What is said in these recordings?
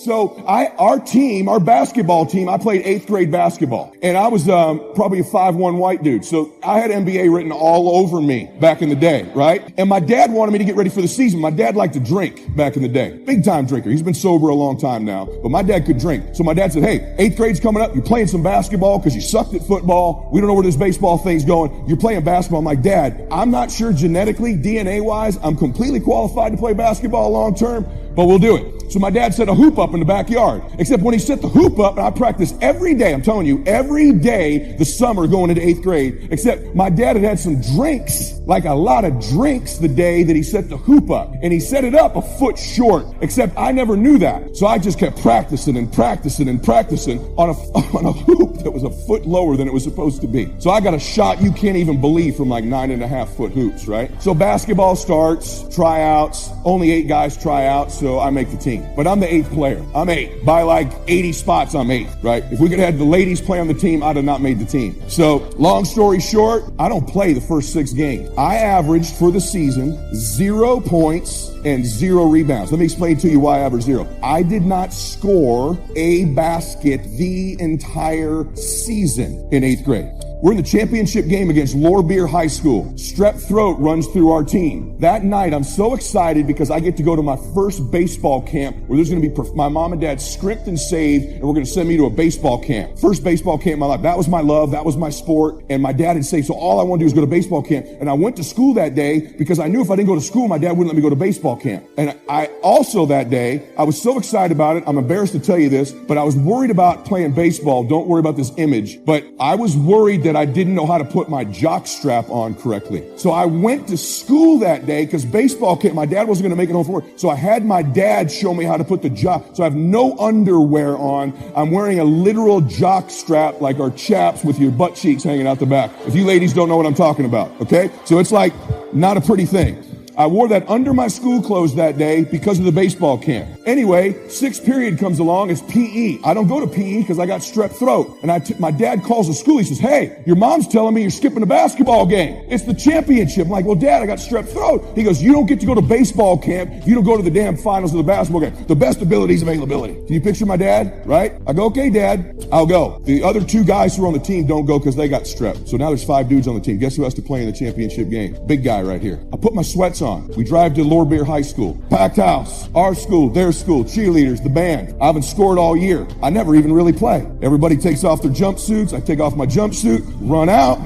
So our basketball team, I played 8th grade basketball, and I was probably a 5'1" white dude. So I had NBA written all over me back in the day, right? And my dad wanted me to get ready for the season. My dad liked to drink back in the day. Big time drinker. He's been sober a long time now, but my dad could drink. So my dad said, hey, 8th grade's coming up. You're playing some basketball because you sucked at football. We don't know where this baseball thing's going. You're playing basketball. I'm like, Dad, I'm not sure genetically, DNA-wise, I'm completely qualified to play basketball long term, but we'll do it. So my dad set a hoop up in the backyard. Except when he set the hoop up, and I practiced every day, I'm telling you, every day the summer going into 8th grade, except my dad had some drinks, like a lot of drinks the day that he set the hoop up. And he set it up a foot short, except I never knew that. So I just kept practicing and practicing and practicing on a hoop that was a foot lower than it was supposed to be. So I got a shot you can't even believe from like 9.5-foot hoops, right? So basketball starts, tryouts, only 8 guys try out, so I make the team. But I'm the 8th player. I'm 8. By like 80 spots, I'm 8th, right? If we could have had the ladies play on the team, I'd have not made the team. So long story short, I don't play the first 6 games. I averaged for the season 0 points and 0 rebounds. Let me explain to you why I averaged 0. I did not score a basket the entire season in 8th grade. We're in the championship game against Lorbeer High School. Strep throat runs through our team. That night, I'm so excited because I get to go to my first baseball camp where there's going to be my mom and dad scrimped and saved, and we're going to send me to a baseball camp. First baseball camp in my life. That was my love. That was my sport. And my dad had saved, so all I wanted to do was go to baseball camp. And I went to school that day because I knew if I didn't go to school, my dad wouldn't let me go to baseball camp. And I also that day, I was so excited about it. I'm embarrassed to tell you this, but I was worried about playing baseball. Don't worry about this image. But I was worried that I didn't know how to put my jock strap on correctly. So I went to school that day because baseball camp, my dad wasn't going to make it home from work. So I had my dad show me how to put the jock. So I have no underwear on. I'm wearing a literal jock strap like our chaps with your butt cheeks hanging out the back. If you ladies don't know what I'm talking about, okay? So it's like not a pretty thing. I wore that under my school clothes that day because of the baseball camp. Anyway, 6th period comes along. It's PE. I don't go to PE because I got strep throat. And my dad calls the school. He says, hey, your mom's telling me you're skipping a basketball game. It's the championship. I'm like, well, Dad, I got strep throat. He goes, you don't get to go to baseball camp if you don't go to the damn finals of the basketball game. The best ability is availability. Can you picture my dad, right? I go, okay, Dad, I'll go. The other 2 guys who are on the team don't go because they got strep. So now there's 5 dudes on the team. Guess who has to play in the championship game? Big guy right here. I put my sweats on. We drive to Lorbeer High School. Packed house. Our school, their school, cheerleaders, the band. I haven't scored all year. I never even really play. Everybody takes off their jumpsuits. I take off my jumpsuit, run out,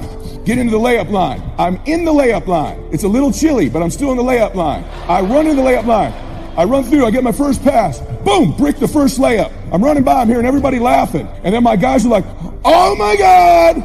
get into the layup line. I'm in the layup line. It's a little chilly, but I'm still in the layup line. I run in the layup line. I run through, I get my first pass. Boom, brick the first layup. I'm running by, I'm hearing everybody laughing. And then my guys are like, oh my God,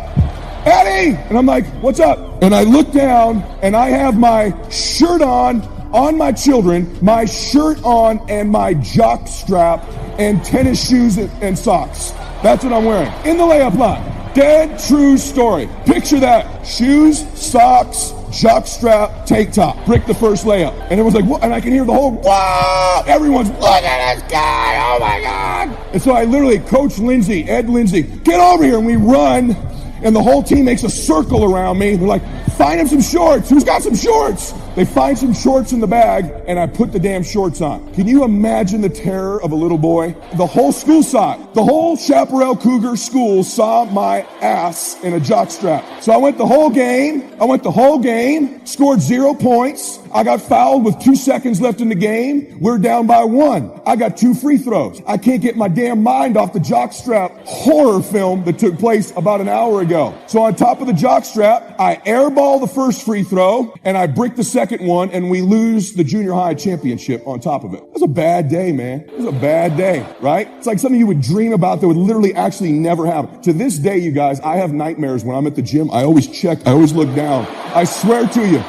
Eddie! And I'm like, what's up? And I look down and I have my shirt on my children, my shirt on and my jock strap and tennis shoes and socks. That's what I'm wearing. In the layup line. Dead true story. Picture that. Shoes, socks, jock strap, tank top. Brick the first layup. And it was like, what? And I can hear the whole, wow! Everyone's, look at this guy! Oh my God! And so I literally, Coach Lindsay, Ed Lindsay, get over here. And we run. And the whole team makes a circle around me. They're like, find him some shorts. Who's got some shorts? They find some shorts in the bag, and I put the damn shorts on. Can you imagine the terror of a little boy? The whole school saw it. The whole Chaparral Cougar school saw my ass in a jock strap. So I went the whole game, scored 0 points. I got fouled with 2 seconds left in the game. We're down by 1. I got 2 free throws. I can't get my damn mind off the jockstrap horror film that took place about an hour ago. So on top of the jockstrap, I airball the first free throw, and I brick the second one, and we lose the junior high championship on top of it. It was a bad day, man. It was a bad day, right? It's like something you would dream about that would literally actually never happen. To this day, you guys, I have nightmares when I'm at the gym. I always check. I always look down. I swear to you.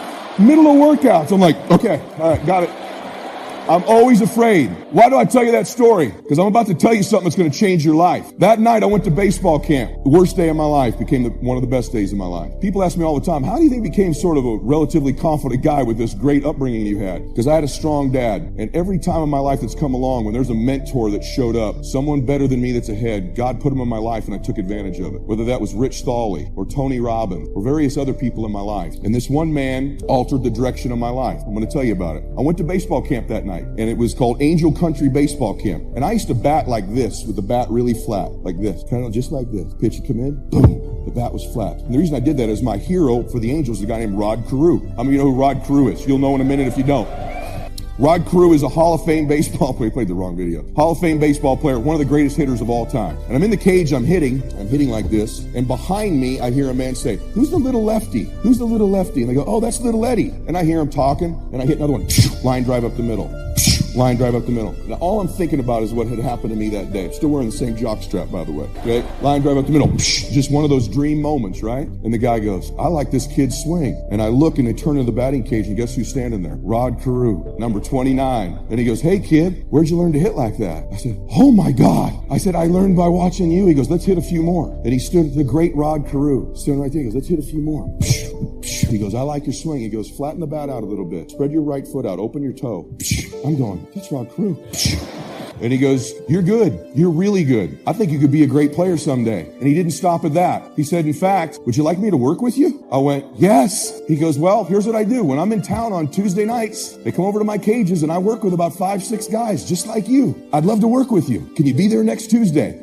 Middle of workouts, I'm like, okay, all right, got it. I'm always afraid. Why do I tell you that story? Because I'm about to tell you something that's going to change your life. That night I went to baseball camp. The worst day of my life became one of the best days of my life. People ask me all the time, how do you think you became sort of a relatively confident guy with this great upbringing you had? Because I had a strong dad. And every time in my life that's come along, when there's a mentor that showed up, someone better than me that's ahead, God put him in my life and I took advantage of it. Whether that was Rich Thawley or Tony Robbins or various other people in my life. And this one man altered the direction of my life. I'm going to tell you about it. I went to baseball camp that night. night. And it was called Angel Country Baseball Camp. And I used to bat like this, with the bat really flat, like this, kind of just like this. Pitch would come in, boom, the bat was flat. And the reason I did that is my hero for the Angels is a guy named Rod Carew. How many of you know who Rod Carew is? You'll know in a minute if you don't. Rod Carew is a Hall of Fame baseball player. Played the wrong video. Hall of Fame baseball player, one of the greatest hitters of all time. And I'm in the cage, I'm hitting like this. And behind me, I hear a man say, "Who's the little lefty? Who's the little lefty?" And they go, "Oh, that's little Eddie." And I hear him talking, and I hit another one. Line drive up the middle. Line drive up the middle. Now, all I'm thinking about is what had happened to me that day. I'm still wearing the same jock strap, by the way. Okay? Line drive up the middle. Just one of those dream moments, right? And the guy goes, "I like this kid's swing." And I look, and they turn into the batting cage, and guess who's standing there? Rod Carew, number 29. And he goes, "Hey, kid, where'd you learn to hit like that?" I said, "Oh, my God." I said, "I learned by watching you." He goes, "Let's hit a few more." And he stood, the great Rod Carew, stood right there. He goes, "Let's hit a few more." He goes, "I like your swing." He goes, "Flatten the bat out a little bit. Spread your right foot out. Open your toe." I'm going, "That's Rod Carew." And he goes, "You're good. You're really good. I think you could be a great player someday." And he didn't stop at that. He said, "In fact, would you like me to work with you?" I went, "Yes." He goes, "Well, here's what I do. When I'm in town on Tuesday nights, they come over to my cages and I work with about 5, 6 guys just like you. I'd love to work with you. Can you be there next Tuesday?"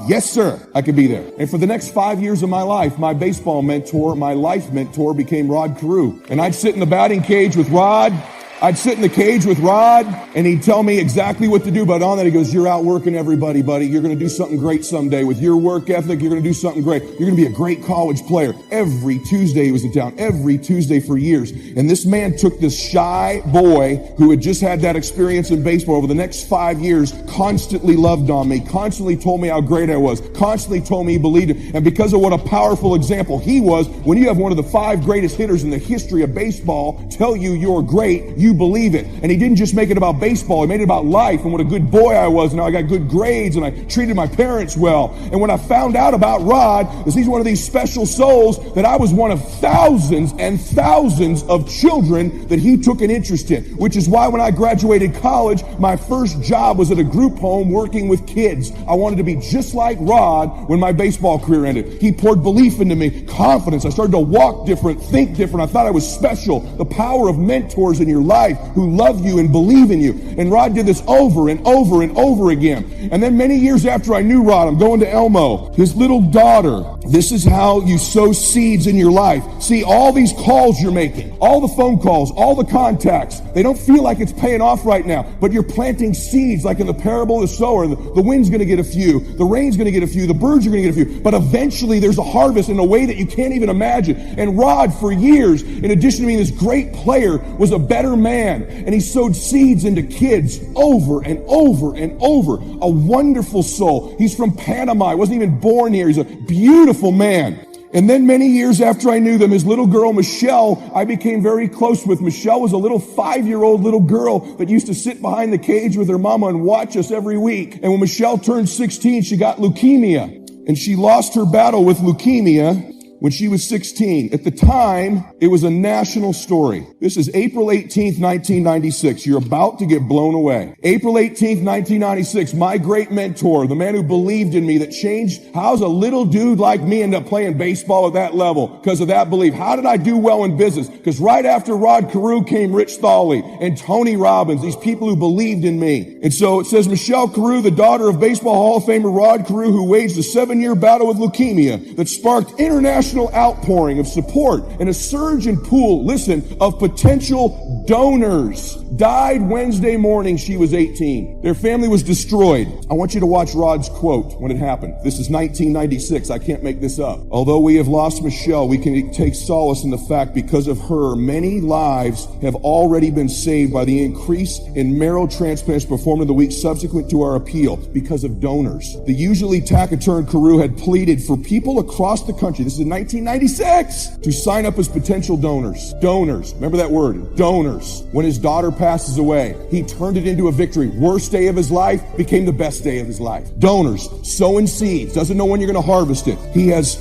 Yes, sir. I could be there. And for the next 5 years of my life, my baseball mentor, my life mentor became Rod Carew. And I'd sit in the batting cage with Rod. I'd sit in the cage with Rod, and he'd tell me exactly what to do. But on that, he goes, "You're outworking everybody, buddy. You're going to do something great someday. With your work ethic, you're going to do something great. You're going to be a great college player." Every Tuesday he was in town, every Tuesday for years. And this man took this shy boy who had just had that experience in baseball over the next 5 years, constantly loved on me, constantly told me how great I was, constantly told me he believed it. And because of what a powerful example he was, when you have one of the 5 greatest hitters in the history of baseball tell you you're great, you believe it. And he didn't just make it about baseball, he made it about life and what a good boy I was, and how I got good grades and I treated my parents well. And when I found out about Rod, is he's one of these special souls that I was one of thousands and thousands of children that he took an interest in, which is why when I graduated college, my first job was at a group home working with kids. I wanted to be just like Rod when my baseball career ended. He poured belief into me, confidence. I started to walk different, think different. I thought I was special. The power of mentors in your life who love you and believe in you. And Rod did this over and over and over again. And then many years after I knew Rod, I'm going to Elmo, his little daughter. This is how you sow seeds in your life. See, all these calls you're making, all the phone calls, all the contacts, they don't feel like it's paying off right now, but you're planting seeds like in the parable of the sower. The wind's going to get a few, the rain's going to get a few, the birds are going to get a few, but eventually there's a harvest in a way that you can't even imagine. And Rod, for years, in addition to being this great player, was a better man. And he sowed seeds into kids over and over and over. A wonderful soul. He's from Panama. He wasn't even born here. He's a beautiful man. And then many years after I knew them, his little girl, Michelle, I became very close with. Michelle was a little 5-year-old little girl that used to sit behind the cage with her mama and watch us every week. And when Michelle turned 16, she got leukemia. And she lost her battle with leukemia when she was 16. At the time, it was a national story. This is April 18th, 1996. You're about to get blown away. April 18th, 1996, my great mentor, the man who believed in me, that changed. How's a little dude like me end up playing baseball at that level? Because of that belief. How did I do well in business? Because right after Rod Carew came Rich Thawley and Tony Robbins, these people who believed in me. And so it says, Michelle Carew, the daughter of Baseball Hall of Famer Rod Carew, who waged a 7-year battle with leukemia that sparked international outpouring of support and a surge in pool, listen, of potential donors, died Wednesday morning. She was 18. Their family was destroyed. I want you to watch Rod's quote when it happened. This is 1996. I can't make this up. Although we have lost Michelle, we can take solace in the fact because of her, many lives have already been saved by the increase in marrow transplants performed in the week subsequent to our appeal because of donors. The usually taciturn Carew had pleaded for people across the country, this is in 1996, to sign up as potential donors. Donors. Remember that word. Donors. When his daughter passes away, he turned it into a victory. Worst day of his life became the best day of his life. Donors. Sowing seeds. Doesn't know when you're going to harvest it. He has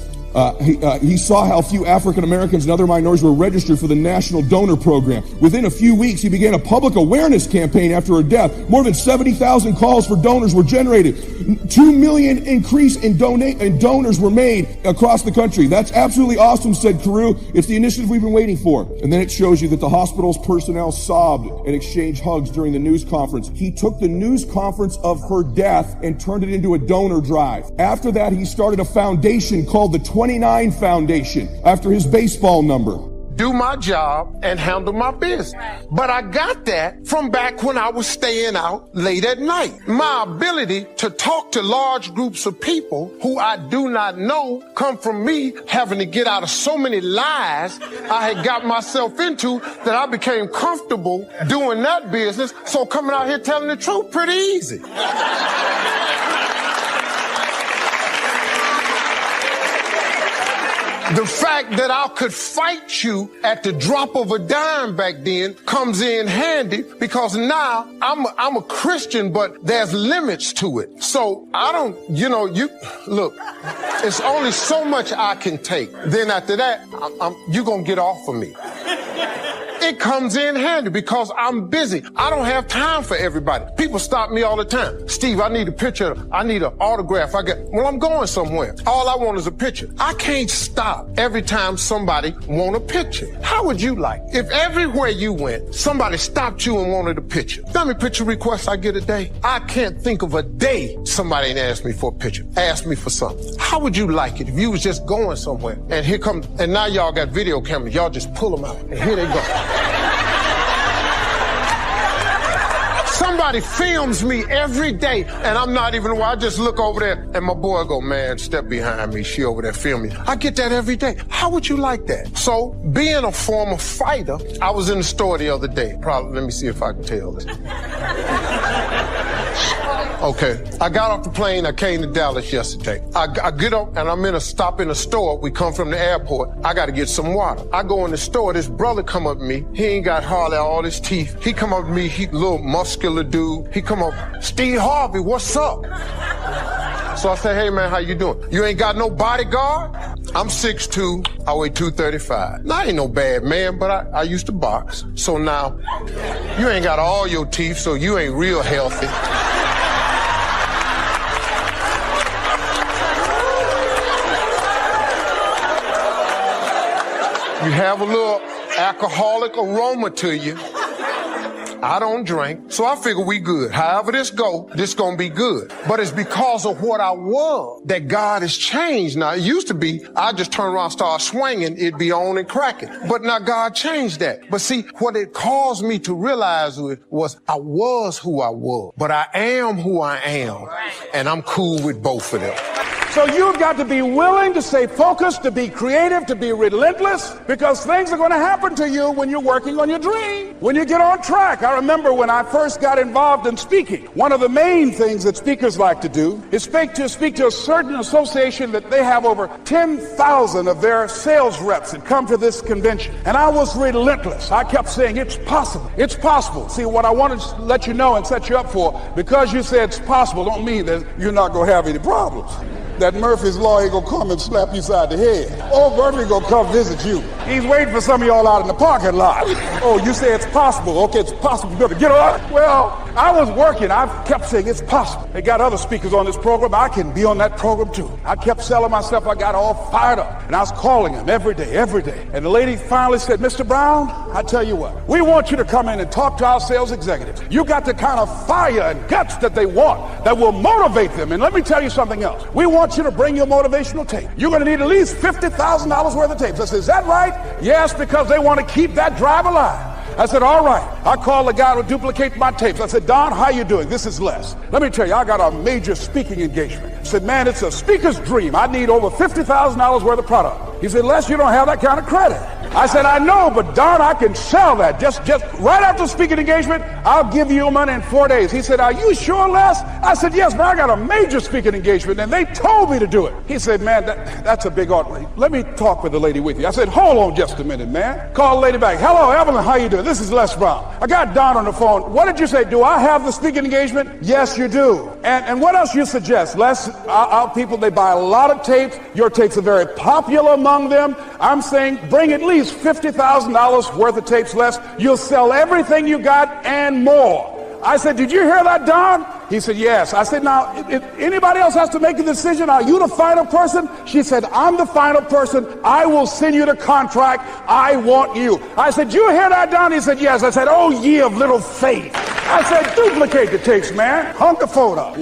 He saw how few African Americans and other minorities were registered for the National Donor Program. Within a few weeks, he began a public awareness campaign after her death. More than 70,000 calls for donors were generated. 2 million increase in donors were made across the country. That's absolutely awesome, said Carew. It's the initiative we've been waiting for. And then it shows you that the hospital's personnel sobbed and exchanged hugs during the news conference. He took the news conference of her death and turned it into a donor drive. After that, he started a foundation called the 29 Foundation after his baseball number. Do my job and handle my business. But I got that from back when I was staying out late at night. My ability to talk to large groups of people who I do not know come from me having to get out of so many lies I had got myself into that I became comfortable doing that business. So coming out here telling the truth, pretty easy. The fact that I could fight you at the drop of a dime back then comes in handy because now I'm a Christian, but there's limits to it. So I don't, look, it's only so much I can take. Then after that, you're going to get off of me. It comes in handy because I'm busy. I don't have time for everybody. People stop me all the time. Steve, I need a picture. I need an autograph. Well, I'm going somewhere. All I want is a picture. I can't stop every time somebody want a picture. How would you like if everywhere you went, somebody stopped you and wanted a picture? How many picture requests I get a day? I can't think of a day somebody ain't asked me for a picture, asked me for something. How would you like it if you was just going somewhere and now y'all got video cameras. Y'all just pull them out and here they go. Somebody films me every day, and I'm not even aware. I just look over there, and my boy go, man, step behind me. She over there filming. I get that every day. How would you like that? So, being a former fighter, I was in the store the other day. Probably, let me see if I can tell this. Okay, I got off the plane. I came to Dallas yesterday. I get up and I'm in a stop in a store. We come from the airport. I got to get some water. I go in the store. This brother come up to me. He ain't got hardly all his teeth. He come up to me. He little muscular dude. He come up, Steve Harvey, what's up? So I say, hey man, how you doing? You ain't got no bodyguard? I'm 6'2", I weigh 235. Now, I ain't no bad man, but I used to box. So now, you ain't got all your teeth, so you ain't real healthy. You have a little alcoholic aroma to you. I don't drink, so I figure we good. However this gonna be good. But it's because of what I was that God has changed. Now, it used to be, I just turn around and start swinging, it'd be on and cracking. But now God changed that. But see, what it caused me to realize was I was who I was, but I am who I am, and I'm cool with both of them. So you've got to be willing to stay focused, to be creative, to be relentless, because things are going to happen to you when you're working on your dream, when you get on track. I remember when I first got involved in speaking, one of the main things that speakers like to do is speak to a certain association that they have over 10,000 of their sales reps that come to this convention. And I was relentless. I kept saying, it's possible. It's possible. See, what I wanted to let you know and set you up for, because you say it's possible, don't mean that you're not going to have any problems. That Murphy's Law ain't gonna come and slap you side the head. Oh, Murphy gonna come visit you. He's waiting for some of y'all out in the parking lot. Oh, you say it's possible. Okay, it's possible. You better get up. Well, I was working. I kept saying it's possible. They got other speakers on this program. I can be on that program too. I kept selling myself. I got all fired up. And I was calling them every day. And the lady finally said, Mr. Brown, I tell you what, we want you to come in and talk to our sales executives. You got the kind of fire and guts that they want that will motivate them. And let me tell you something else. We want you to bring your motivational tape. You're going to need at least $50,000 worth of tapes. I said, is that right? Yes, because they want to keep that drive alive. I said, all right. I called the guy to duplicate my tapes. I said, Don, how you doing? This is Les. Let me tell you, I got a major speaking engagement. I said, man, it's a speaker's dream. I need over $50,000 worth of product. He said, Les, you don't have that kind of credit. I said, I know, but Don, I can sell that. Just right after the speaking engagement, I'll give you your money in 4 days. He said, are you sure, Les? I said, yes, but I got a major speaking engagement, and they told me to do it. He said, man, that's a big order. Let me talk with the lady with you. I said, hold on just a minute, man. Call the lady back. Hello, Evelyn, how you doing? This is Les Brown. I got Don on the phone. What did you say? Do I have the speaking engagement? Yes, you do. And what else you suggest? Les, our people, they buy a lot of tapes. Your tapes are very popular among them. I'm saying bring at least $50,000 worth of tapes, Les. You'll sell everything you got and more. I said, did you hear that, Don? He said, yes. I said, now, if anybody else has to make a decision, are you the final person? She said, I'm the final person. I will send you the contract. I want you. I said, you hear that, Don? He said, yes. I said, oh, ye of little faith. I said, duplicate the tapes, man. Hunk the photo.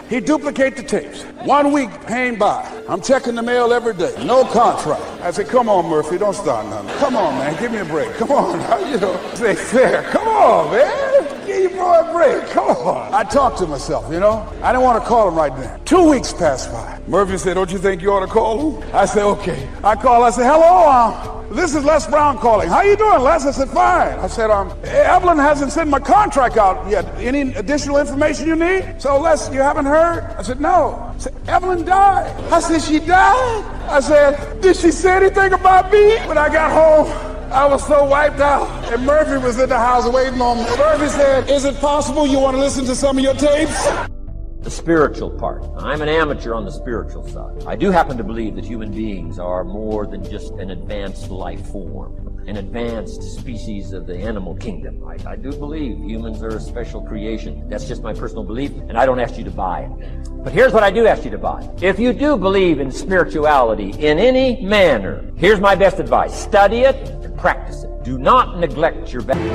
He duplicate the tapes. 1 week came by. I'm checking the mail every day. No contract. I said, come on, Murphy, don't start nothing. Come on, man, give me a break. Come on, you know, say fair. Come on, man. Give your boy a break. Come on. I talked to myself, you know. I didn't want to call him right then. 2 weeks passed by. Murphy said, don't you think you ought to call him? I said, okay. I called. I said, hello, this is Les Brown calling. How you doing, Les? I said, fine. I said, Evelyn hasn't sent my contract out yet. Any additional information you need? So, Les, you haven't heard? I said, no. I said, Evelyn died. I said, she died? I said, did she say anything about me? When I got home, I was so wiped out. And Murphy was in the house waiting on me. Murphy said, is it possible you want to listen to some of your tapes? The spiritual part. I'm an amateur on the spiritual side. I do happen to believe that human beings are more than just an advanced life form, an advanced species of the animal kingdom. I do believe humans are a special creation. That's just my personal belief, and I don't ask you to buy it. But here's what I do ask you to buy. If you do believe in spirituality in any manner, here's my best advice. Study it and practice it. Do not neglect your values.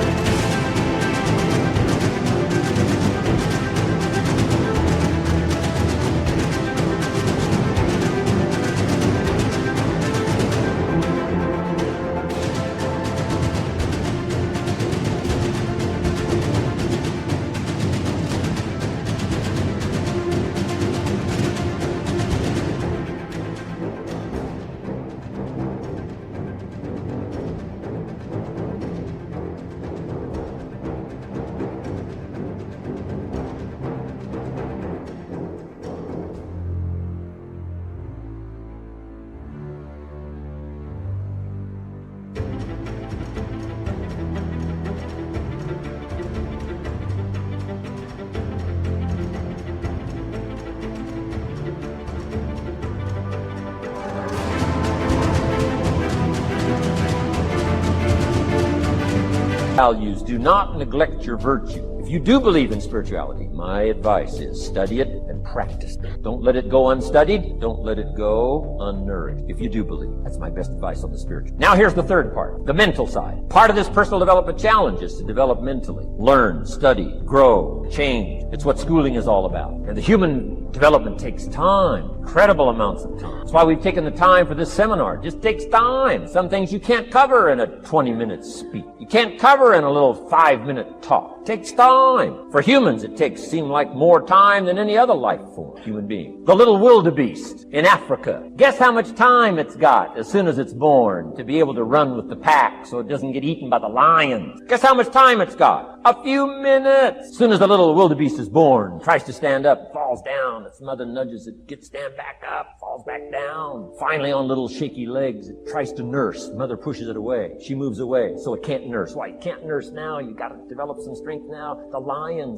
Do not neglect your virtue. If you do believe in spirituality, my advice is study it and practice it. Don't let it go unstudied. Don't let it go unnourished. If you do believe, that's my best advice on the spiritual. Now here's the third part, the mental side. Part of this personal development challenge is to develop mentally. Learn, study, grow, change. It's what schooling is all about. And the human development takes time, incredible amounts of time. That's why we've taken the time for this seminar. It just takes time. Some things you can't cover in a 20-minute speech. You can't cover in a little 5-minute talk. It takes time. For humans, it seems like more time than any other life form, human being. The little wildebeest in Africa. Guess how much time it's got as soon as it's born to be able to run with the pack so it doesn't get eaten by the lions. Guess how much time it's got? A few minutes. As soon as the little wildebeest is born, tries to stand up, falls down. Its mother nudges it, gets stand back up, falls back down. Finally, on little shaky legs, it tries to nurse. Mother pushes it away. She moves away, so it can't nurse. Why? You can't nurse now. You got to develop some strength now. The lion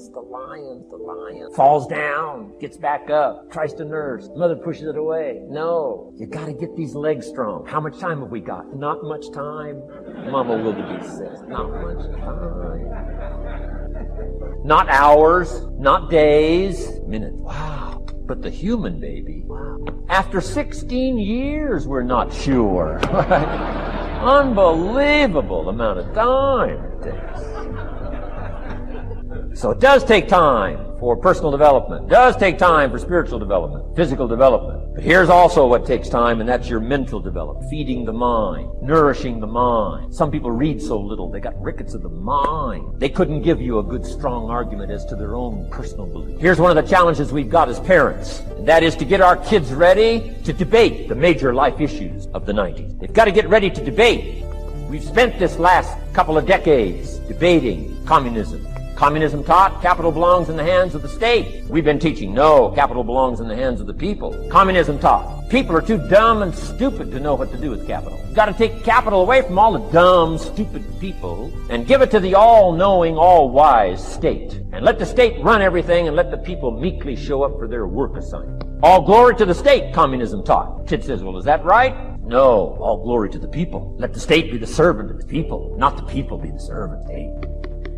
falls down. gets back up, tries to nurse. Mother pushes it away. No, you got to get these legs strong. How much time have we got? Not much time. Mama wildebeest says, not much time. Not hours, not days, minutes. Wow. But the human baby, wow. After 16 years, we're not sure. Unbelievable amount of time it takes. So it does take time for personal development. It does take time for spiritual development, physical development. But here's also what takes time, and that's your mental development. Feeding the mind, nourishing the mind. Some people read so little, they got rickets of the mind. They couldn't give you a good, strong argument as to their own personal belief. Here's one of the challenges we've got as parents, and that is to get our kids ready to debate the major life issues of the 90s. They've got to get ready to debate. We've spent this last couple of decades debating communism. Communism taught capital belongs in the hands of the state. We've been teaching, no, capital belongs in the hands of the people. Communism taught people are too dumb and stupid to know what to do with capital. You've got to take capital away from all the dumb, stupid people and give it to the all-knowing, all-wise state. And let the state run everything and let the people meekly show up for their work assignment. All glory to the state, communism taught. Kid says, well, is that right? No, all glory to the people. Let the state be the servant of the people, not the people be the servant. Hey.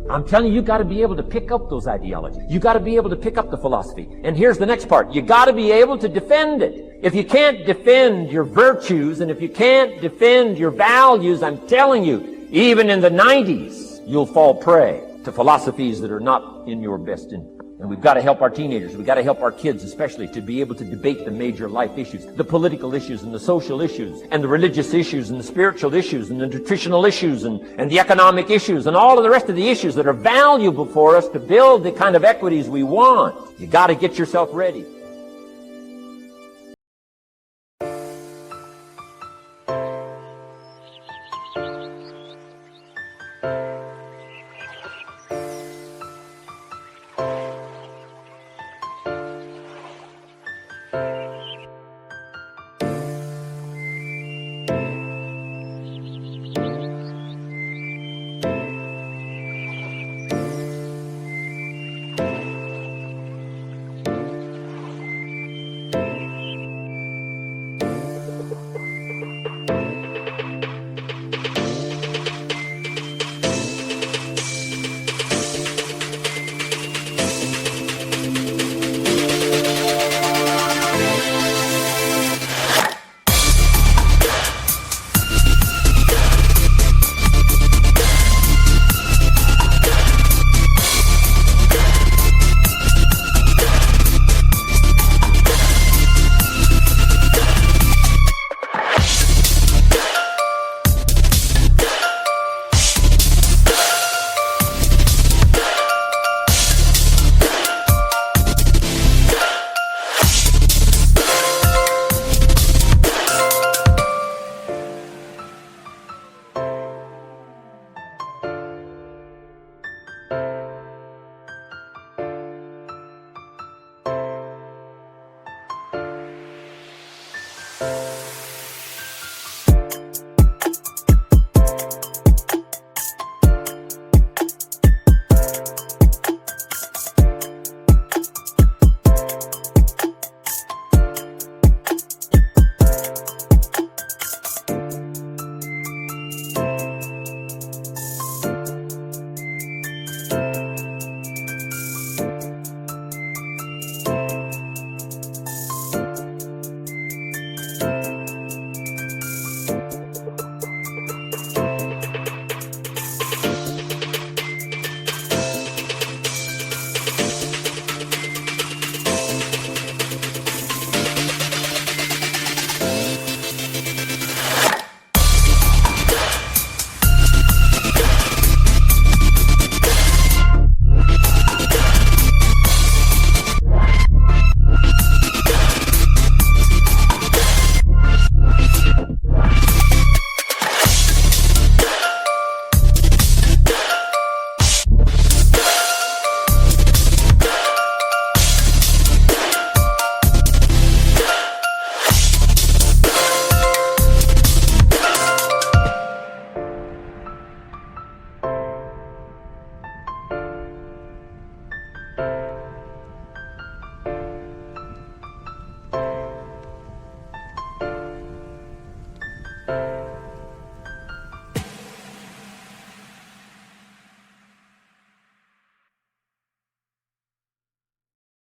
I'm telling you, you got to be able to pick up those ideologies. You got to be able to pick up the philosophy. And here's the next part. You got to be able to defend it. If you can't defend your virtues and if you can't defend your values, I'm telling you, even in the 90s, you'll fall prey to philosophies that are not in your best interest. And we've got to help our teenagers, we've got to help our kids especially to be able to debate the major life issues, the political issues and the social issues and the religious issues and the spiritual issues and the nutritional issues and the economic issues and all of the rest of the issues that are valuable for us to build the kind of equities we want. You got to get yourself ready.